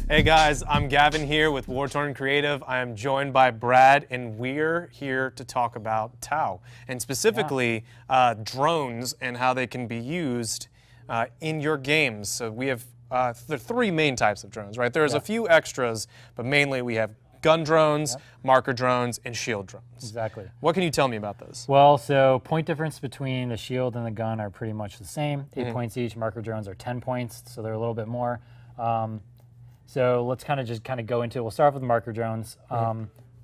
Hey guys, I'm Gavin here with War-Torn Creative. I am joined by Brad, and we're here to talk about Tau, and specifically drones and how they can be used in your games. So we have the three main types of drones, right? There's a few extras, but mainly we have gun drones, marker drones, and shield drones. Exactly. What can you tell me about those? Well, so point difference between the shield and the gun are pretty much the same. 8 points each. Marker drones are 10 points, so they're a little bit more. So let's kind of go into it. We'll start off with marker drones.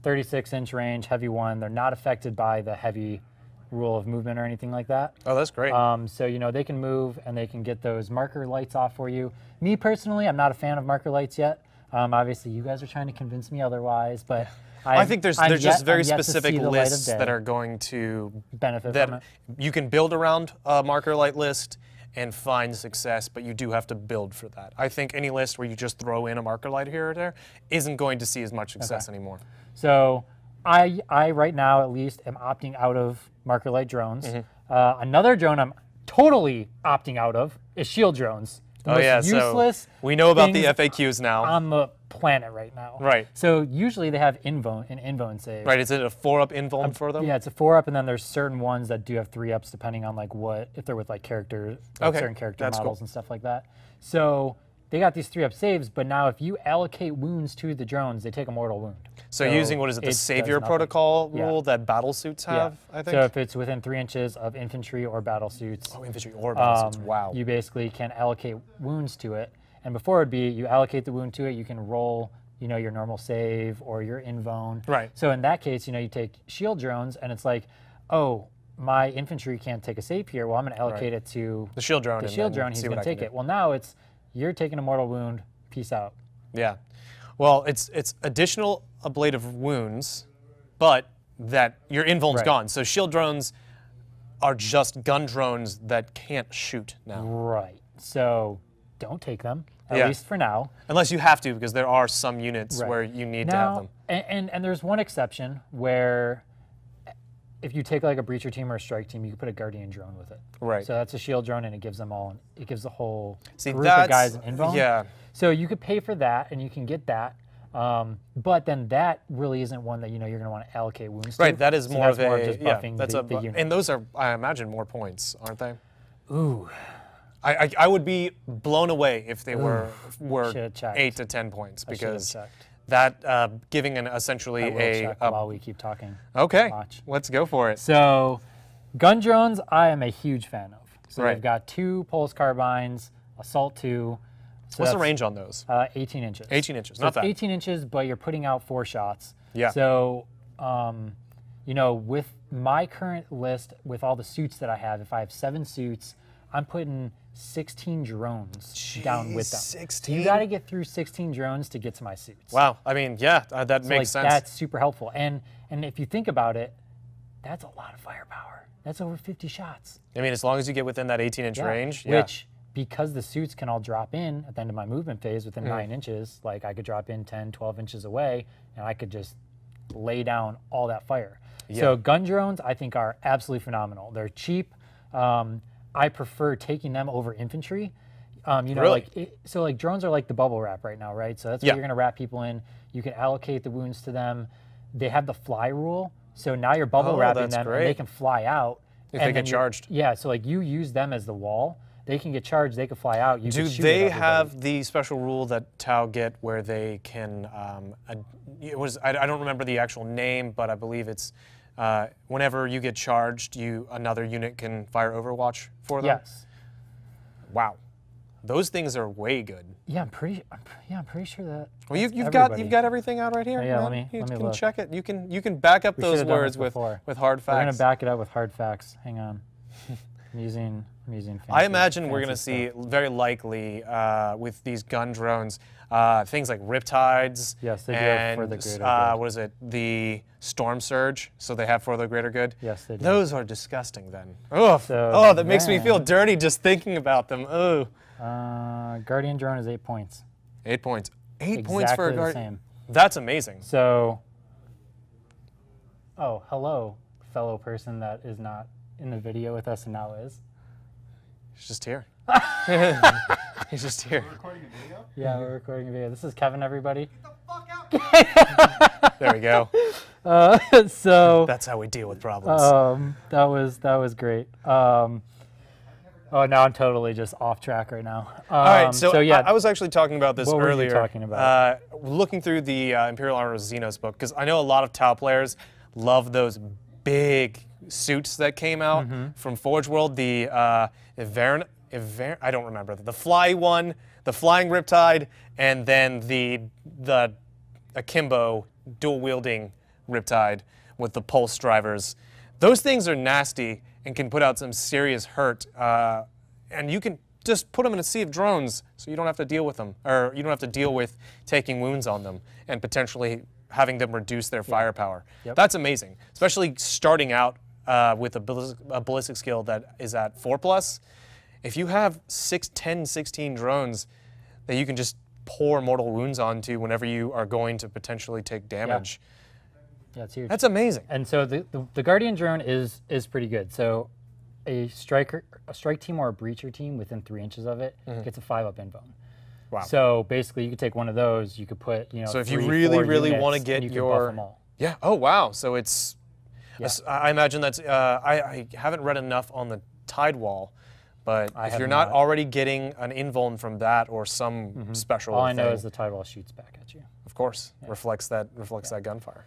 36-inch range, heavy one. They're not affected by the heavy rule of movement or anything like that. Oh, that's great. So, you know, they can move and they can get those marker lights off for you. Me personally, I'm not a fan of marker lights yet. Obviously, you guys are trying to convince me otherwise, but I think there's just very specific lists that are going to benefit from it. You can build around a marker light list and find success, but you do have to build for that. I think any list where you just throw in a marker light here or there isn't going to see as much success anymore. So I right now at least am opting out of marker light drones. Another drone I'm totally opting out of is shield drones. The most useless so we know about the FAQs now. On the planet right now. Right. So usually they have invuln save. Right, is it a 4-up invuln for them? Yeah, it's a 4-up, and then there's certain ones that do have 3-ups depending on like if they're with like character, certain character models and stuff like that. So they got these 3-up saves, but now if you allocate wounds to the drones, they take a mortal wound. So using, what is it, the Savior Protocol rule that battle suits have, I think? So if it's within 3 inches of infantry or battle suits. Oh, infantry or battle suits, wow. You basically can allocate wounds to it. And before it'd be, you allocate the wound to it, you can roll, you know, your normal save or your invuln. Right. So in that case, you know, you take shield drones and it's like, oh, my infantry can't take a save here. Well, I'm going to allocate it to the shield drone. The shield drone, he's going to take it. Well, now it's, you're taking a mortal wound, peace out. Yeah. Well, it's additional ablative wounds, but that your invuln's gone. So shield drones are just gun drones that can't shoot now. Right. So don't take them, at least for now. Unless you have to, because there are some units where you need to have them. And there's one exception where if you take like a breacher team or a strike team, you can put a guardian drone with it. Right. So that's a shield drone, and it gives them all, it gives the whole group of guys an invuln. Yeah. So you could pay for that, and you can get that. But then that really isn't one that you know you're going to want to allocate wounds to. Right. That is more of just buffing the unit. And those are, I imagine, more points, aren't they? Ooh. I would be blown away if they were 8 to 10 points, because that giving an essentially while we keep talking. Okay, let's go for it. So, gun drones, I am a huge fan of. So they've got 2 pulse carbines, assault 2. So what's the range on those? 18 inches. 18 inches, so not bad. 18 inches, but you're putting out 4 shots. Yeah. So, you know, with my current list, with all the suits that I have, if I have 7 suits, I'm putting 16 drones down with them. 16? You got to get through 16 drones to get to my suits. Wow. I mean, yeah, that makes sense. That's super helpful. And if you think about it, that's a lot of firepower. That's over 50 shots. I mean, as long as you get within that 18-inch range. Which, because the suits can all drop in at the end of my movement phase within 9 inches, like I could drop in 10, 12 inches away, and I could just lay down all that fire. So gun drones, I think, are absolutely phenomenal. They're cheap. I prefer taking them over infantry. You know, like drones are like the bubble wrap right now, right? So that's what you're going to wrap people in. You can allocate the wounds to them. They have the fly rule, so now you're bubble wrapping them, and they can fly out. If they get charged. Yeah, so like you use them as the wall. They can get charged. They can fly out. You Do they have the special rule that Tau get where they can? I don't remember the actual name, but I believe it's. Whenever you get charged, another unit can fire Overwatch for them. Yes. Wow, those things are way good. Yeah, I'm pretty sure that. Well, you've got everything out right here. Yeah, man. let me can look. check it. You can back up those words with hard facts. We're gonna back it up with hard facts. Hang on. I'm using. I imagine we're gonna see very likely with these gun drones things like riptides. Yes, they do and, have for the greater good. What is it? The storm surge. So they have for the greater good. Yes, they do. Those are disgusting. Then. Oh, that makes me feel dirty just thinking about them. Oh. Guardian drone is 8 points. 8 points. 8 points for a guardian. Same. That's amazing. So. Oh, hello, fellow person that is not in the video with us and now is. He's just here. He's just here. We're recording a video? Yeah, we're recording a video. This is Kevin, everybody. Get the fuck out! There we go. So That's how we deal with problems. that was great. Oh, now I'm totally just off track right now. All right, so yeah, I was actually talking about this what earlier. were you talking about? Looking through the Imperial Armor Xenos book, because I know a lot of Tau players love those big suits that came out from Forge World. The I don't remember the fly one, the flying Riptide, and then the akimbo dual wielding Riptide with the pulse drivers. Those things are nasty and can put out some serious hurt. And you can just put them in a sea of drones, so you don't have to deal with them, or you don't have to deal with taking wounds on them and potentially having them reduce their firepower. Yep. That's amazing, especially starting out with a ballistic skill that is at 4+. If you have 10, 16 drones that you can just pour mortal wounds onto whenever you are going to potentially take damage, yeah, it's huge. that's amazing. And so the Guardian drone is pretty good. So a strike team or a breacher team within 3 inches of it gets a 5-up invuln. Wow. So basically, you could take one of those. You could put, So if you 3, really, 4 really units, want to and get you could your buff them all. Yeah. Oh wow. So it's. Yeah. I imagine that's. I haven't read enough on the Tide Wall, but if you're not already getting an invuln from that or some special. All I know thing, is the Tidewall shoots back at you. of course, reflects that gunfire.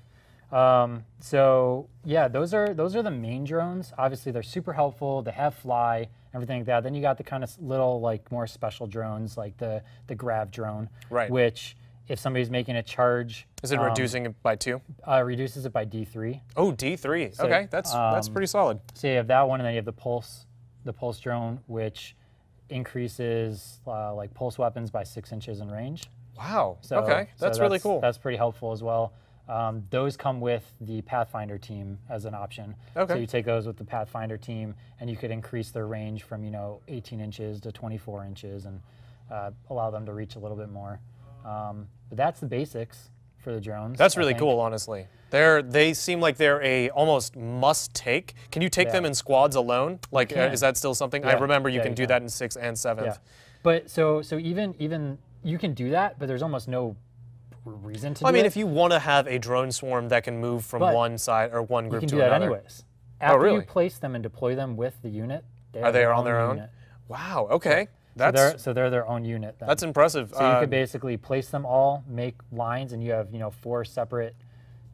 So yeah, those are the main drones. Obviously, they're super helpful. They have fly, everything like that. Then you got the kind of little like more special drones like the grav drone, Right. which if somebody's making a charge, Is it reducing it by 2? reduces it by D3. Oh, D3. Okay, that's pretty solid. So you have that one, and then you have the pulse drone, which increases like pulse weapons by 6 inches in range. Wow. So, okay, that's really cool. That's pretty helpful as well. Those come with the Pathfinder team as an option. Okay. So you take those with the Pathfinder team, and you could increase their range from 18 inches to 24 inches, and allow them to reach a little bit more. But that's the basics for the drones. That's I really think. cool, honestly. They seem like they're a almost must take. Can you take them in squads alone? Like, is that still something? I Yeah. remember you Yeah, can you do can. that in 6th and 7th. Yeah. But so even you can do that, but there's almost no reason to I do mean, it. if you want to have a drone swarm that can move from But one side or one you group can to do that another. anyways. After really? you place them and deploy them with the unit, Are have they their on their own? unit. Wow. Okay. So they're their own unit. Then. That's impressive. So you could basically place them all, make lines, and you have 4 separate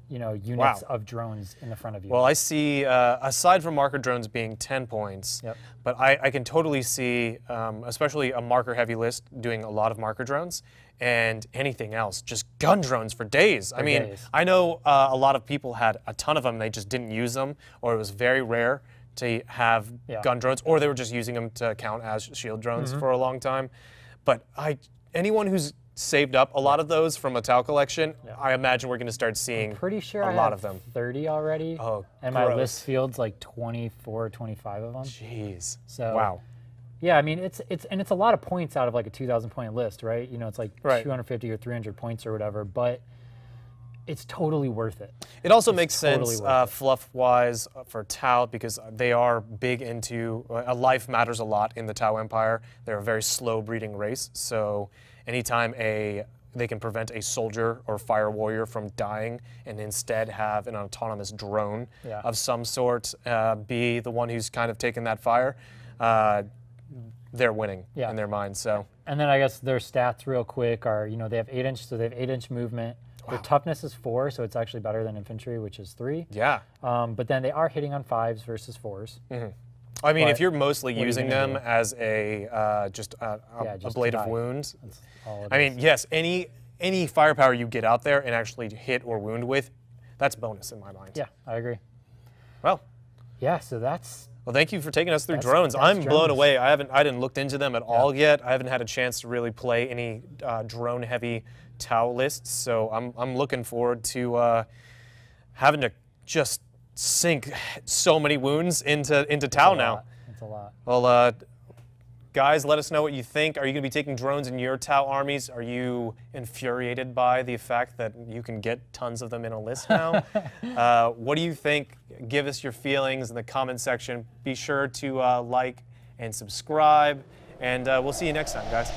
units of drones in the front of you. Well, I see, aside from marker drones being 10 points, but I can totally see, especially a marker-heavy list, doing a lot of marker drones, and anything else, just gun drones for days. I mean, I know a lot of people had a ton of them, they just didn't use them, or it was very rare to have gun drones, or they were just using them to count as shield drones for a long time. But anyone who's saved up a lot of those from a Tau collection, I imagine we're going to start seeing pretty sure a lot of them. 30 already. Oh, and my list field's like 24, 25 of them. Jeez. So wow. Yeah, I mean it's a lot of points out of like a 2,000 point list, right? It's like 250 or 300 points or whatever, but it's totally worth it. It also makes sense fluff-wise for Tau because they are big into life matters a lot in the Tau Empire. They're a very slow-breeding race, so anytime they can prevent a soldier or fire warrior from dying and instead have an autonomous drone of some sort be the one who's kind of taking that fire, they're winning in their minds. So. And then I guess their stats real quick are, they have 8-inch, so they have 8-inch movement. Their toughness is 4, so it's actually better than infantry, which is 3. Yeah. But then they are hitting on 5s versus 4s. I mean, if you're mostly using them as a just a blade of wound, I mean, yes, any firepower you get out there and actually hit or wound with, that's bonus in my mind. Yeah, I agree. Well. Yeah, so that's. Well, thank you for taking us through drones. I'm blown away. I didn't look into them at all yet. I haven't had a chance to really play any drone-heavy Tau lists, so I'm looking forward to having to just sink so many wounds into Tau now. It's a lot. Well, guys, let us know what you think. Are you going to be taking drones in your Tau armies? Are you infuriated by the fact that you can get tons of them in a list now? What do you think? Give us your feelings in the comment section. Be sure to like and subscribe, and we'll see you next time, guys.